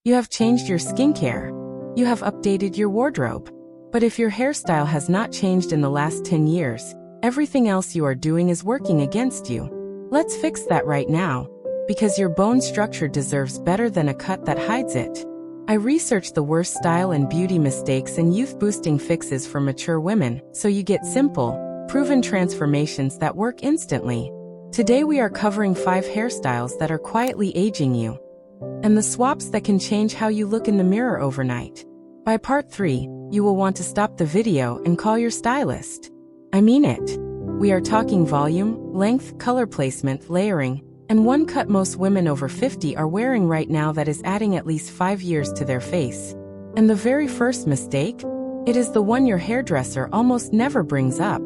You have changed your skincare. You have updated your wardrobe. But if your hairstyle has not changed in the last 10 years, everything else you are doing is working against you. Let's fix that right now, because your bone structure deserves better than a cut that hides it. I researched the worst style and beauty mistakes and youth-boosting fixes for mature women, so you get simple, proven transformations that work instantly. Today we are covering 5 hairstyles that are quietly aging you, and the swaps that can change how you look in the mirror overnight. By part 3, you will want to stop the video and call your stylist. I mean it. We are talking volume, length, color placement, layering, and one cut most women over 50 are wearing right now that is adding at least 5 years to their face. And the very first mistake? It is the one your hairdresser almost never brings up.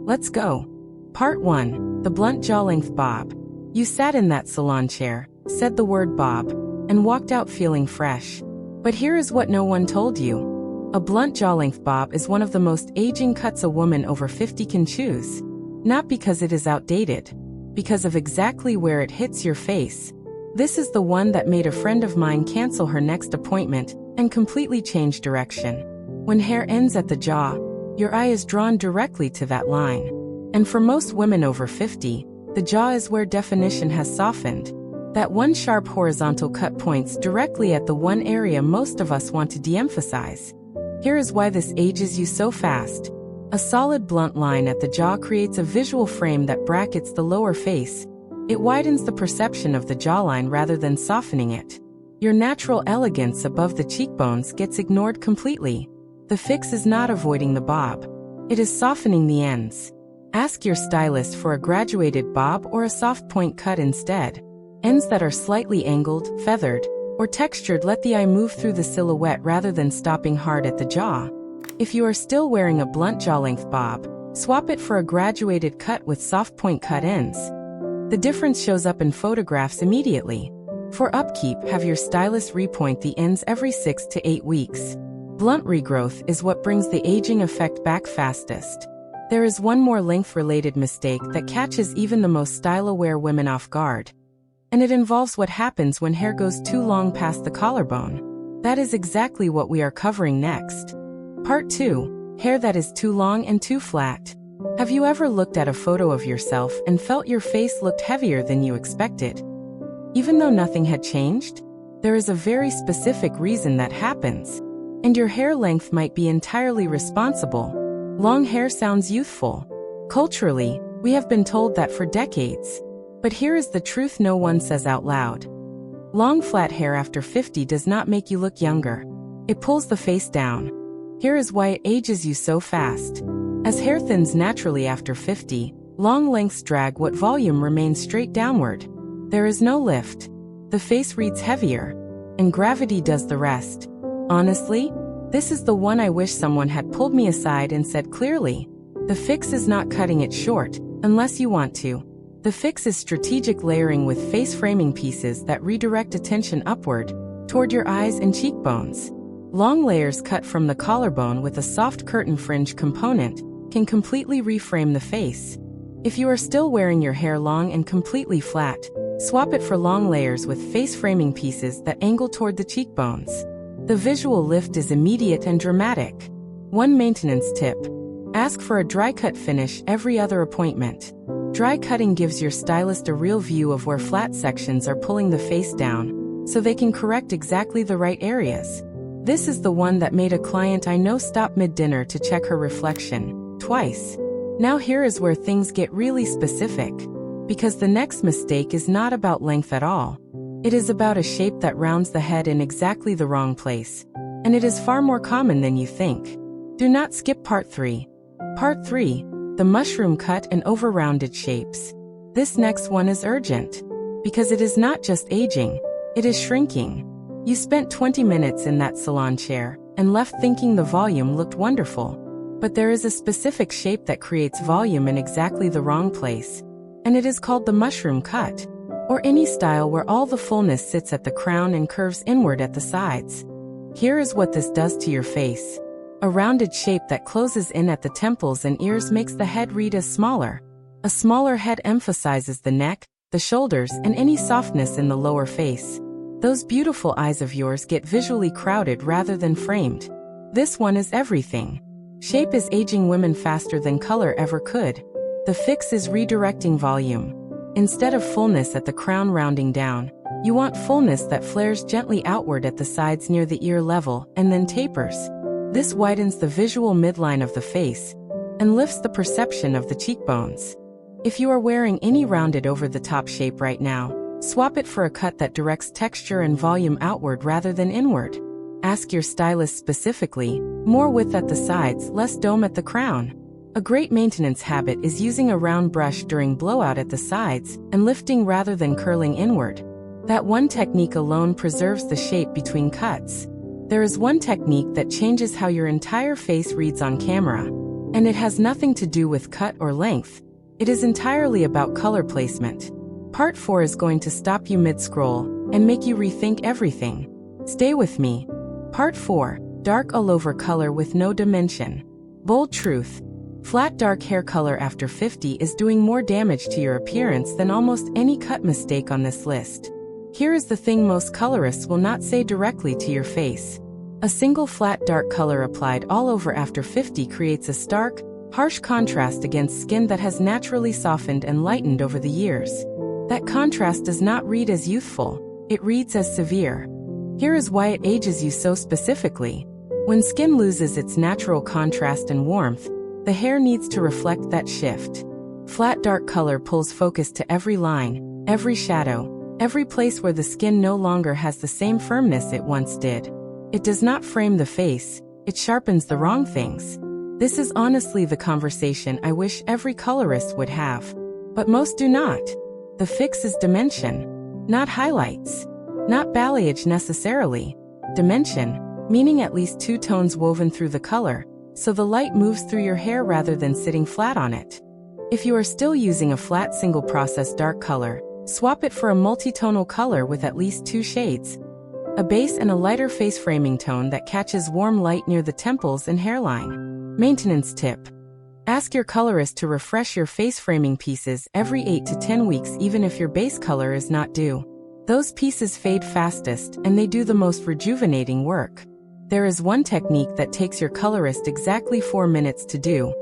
Let's go. Part 1. The blunt jaw length bob. You sat in that salon chair, said the word bob, and walked out feeling fresh. But here is what no one told you. A blunt jaw length bob is one of the most aging cuts a woman over 50 can choose. Not because it is outdated, because of exactly where it hits your face. This is the one that made a friend of mine cancel her next appointment and completely change direction. When hair ends at the jaw, your eye is drawn directly to that line. And for most women over 50, the jaw is where definition has softened. That one sharp horizontal cut points directly at the one area most of us want to de-emphasize. Here is why this ages you so fast. A solid blunt line at the jaw creates a visual frame that brackets the lower face. It widens the perception of the jawline rather than softening it. Your natural elegance above the cheekbones gets ignored completely. The fix is not avoiding the bob. It is softening the ends. Ask your stylist for a graduated bob or a soft point cut instead. Ends that are slightly angled, feathered, or textured let the eye move through the silhouette rather than stopping hard at the jaw. If you are still wearing a blunt jaw length bob, swap it for a graduated cut with soft point cut ends. The difference shows up in photographs immediately. For upkeep, have your stylist repoint the ends every 6 to 8 weeks. Blunt regrowth is what brings the aging effect back fastest. There is one more length-related mistake that catches even the most style-aware women off guard. And it involves what happens when hair goes too long past the collarbone. That is exactly what we are covering next. Part 2. Hair that is too long and too flat. Have you ever looked at a photo of yourself and felt your face looked heavier than you expected? Even though nothing had changed? There is a very specific reason that happens. And your hair length might be entirely responsible. Long hair sounds youthful. Culturally, we have been told that for decades. But here is the truth no one says out loud. Long flat hair after 50 does not make you look younger. It pulls the face down. Here is why it ages you so fast. As hair thins naturally after 50, long lengths drag what volume remains straight downward. There is no lift. The face reads heavier, and gravity does the rest. Honestly, this is the one I wish someone had pulled me aside and said clearly. The fix is not cutting it short, unless you want to. The fix is strategic layering with face framing pieces that redirect attention upward, toward your eyes and cheekbones. Long layers cut from the collarbone with a soft curtain fringe component can completely reframe the face. If you are still wearing your hair long and completely flat, swap it for long layers with face framing pieces that angle toward the cheekbones. The visual lift is immediate and dramatic. One maintenance tip. Ask for a dry cut finish every other appointment. Dry cutting gives your stylist a real view of where flat sections are pulling the face down, so they can correct exactly the right areas. This is the one that made a client I know stop mid-dinner to check her reflection, twice. Now here is where things get really specific. Because the next mistake is not about length at all. It is about a shape that rounds the head in exactly the wrong place. And it is far more common than you think. Do not skip part 3. Part 3. The mushroom cut and over-rounded shapes. This next one is urgent. Because it is not just aging, it is shrinking. You spent 20 minutes in that salon chair and left thinking the volume looked wonderful. But there is a specific shape that creates volume in exactly the wrong place. And it is called the mushroom cut. Or any style where all the fullness sits at the crown and curves inward at the sides. Here is what this does to your face. A rounded shape that closes in at the temples and ears makes the head read as smaller. A smaller head emphasizes the neck, the shoulders, and any softness in the lower face. Those beautiful eyes of yours get visually crowded rather than framed. This one is everything. Shape is aging women faster than color ever could. The fix is redirecting volume. Instead of fullness at the crown rounding down, you want fullness that flares gently outward at the sides near the ear level and then tapers. This widens the visual midline of the face and lifts the perception of the cheekbones. If you are wearing any rounded over-the-top shape right now, swap it for a cut that directs texture and volume outward rather than inward. Ask your stylist specifically, more width at the sides, less dome at the crown. A great maintenance habit is using a round brush during blowout at the sides and lifting rather than curling inward. That one technique alone preserves the shape between cuts. There is one technique that changes how your entire face reads on camera, and it has nothing to do with cut or length. It is entirely about color placement. Part 4 is going to stop you mid-scroll and make you rethink everything. Stay with me. Part 4, dark all-over color with no dimension. Bold truth. Flat dark hair color after 50 is doing more damage to your appearance than almost any cut mistake on this list. Here is the thing most colorists will not say directly to your face. A single flat dark color applied all over after 50 creates a stark, harsh contrast against skin that has naturally softened and lightened over the years. That contrast does not read as youthful, it reads as severe. Here is why it ages you so specifically. When skin loses its natural contrast and warmth, the hair needs to reflect that shift. Flat dark color pulls focus to every line, every shadow, every place where the skin no longer has the same firmness it once did. It does not frame the face, it sharpens the wrong things. This is honestly the conversation I wish every colorist would have. But most do not. The fix is dimension, not highlights. Not balayage necessarily. Dimension, meaning at least 2 tones woven through the color, so the light moves through your hair rather than sitting flat on it. If you are still using a flat single-process dark color, swap it for a multi-tonal color with at least 2 shades. A base and a lighter face framing tone that catches warm light near the temples and hairline. Maintenance tip. Ask your colorist to refresh your face framing pieces every 8 to 10 weeks even if your base color is not due. Those pieces fade fastest and they do the most rejuvenating work. There is one technique that takes your colorist exactly 4 minutes to do,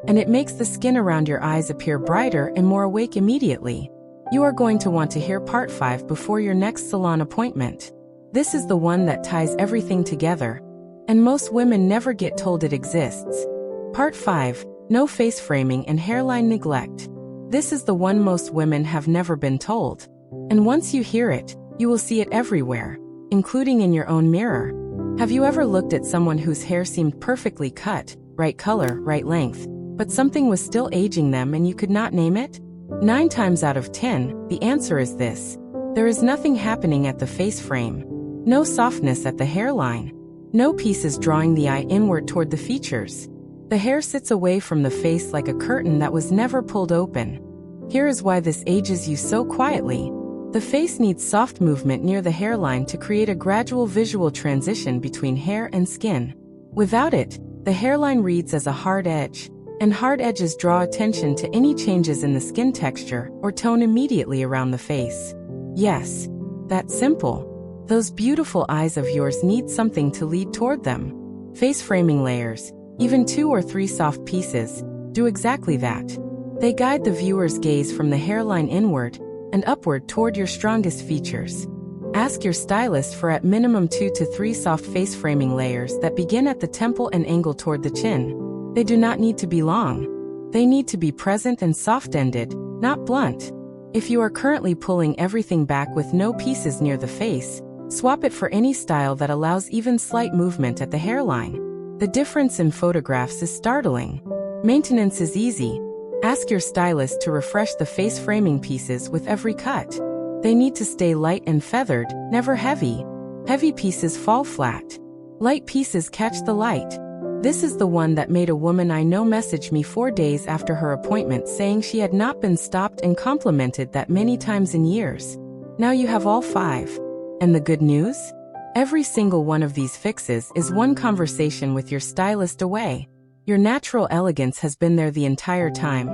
and it makes the skin around your eyes appear brighter and more awake immediately. You are going to want to hear part 5 before your next salon appointment. This is the one that ties everything together, and most women never get told it exists. Part 5, no face framing and hairline neglect. This is the one most women have never been told. And once you hear it, you will see it everywhere, including in your own mirror. Have you ever looked at someone whose hair seemed perfectly cut, right color, right length, but something was still aging them and you could not name it? 9 times out of 10, the answer is this. There is nothing happening at the face frame. No softness at the hairline. No pieces drawing the eye inward toward the features. The hair sits away from the face like a curtain that was never pulled open. Here is why this ages you so quietly. The face needs soft movement near the hairline to create a gradual visual transition between hair and skin. Without it, the hairline reads as a hard edge, and hard edges draw attention to any changes in the skin texture or tone immediately around the face. Yes, that's simple. Those beautiful eyes of yours need something to lead toward them. Face framing layers, even 2 or 3 soft pieces, do exactly that. They guide the viewer's gaze from the hairline inward and upward toward your strongest features. Ask your stylist for at minimum 2 to 3 soft face framing layers that begin at the temple and angle toward the chin. They do not need to be long. They need to be present and soft-ended, not blunt. If you are currently pulling everything back with no pieces near the face, swap it for any style that allows even slight movement at the hairline. The difference in photographs is startling. Maintenance is easy. Ask your stylist to refresh the face framing pieces with every cut. They need to stay light and feathered, never heavy. Heavy pieces fall flat. Light pieces catch the light. This is the one that made a woman I know message me 4 days after her appointment saying she had not been stopped and complimented that many times in years. Now you have all 5. And the good news? Every single one of these fixes is one conversation with your stylist away. Your natural elegance has been there the entire time.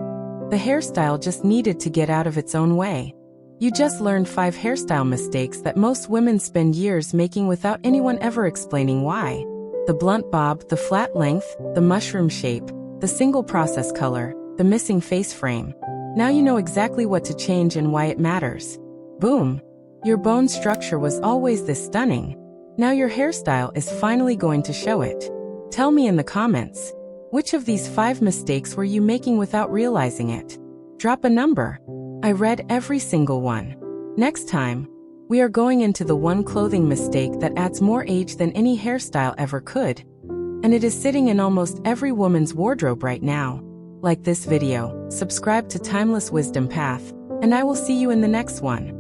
The hairstyle just needed to get out of its own way. You just learned 5 hairstyle mistakes that most women spend years making without anyone ever explaining why. The blunt bob, the flat length, the mushroom shape, the single process color, the missing face frame. Now you know exactly what to change and why it matters. Boom! Your bone structure was always this stunning. Now your hairstyle is finally going to show it. Tell me in the comments, which of these 5 mistakes were you making without realizing it? Drop a number. I read every single one. Next time, we are going into the one clothing mistake that adds more age than any hairstyle ever could. And it is sitting in almost every woman's wardrobe right now. Like this video, subscribe to Timeless Wisdom Path, and I will see you in the next one.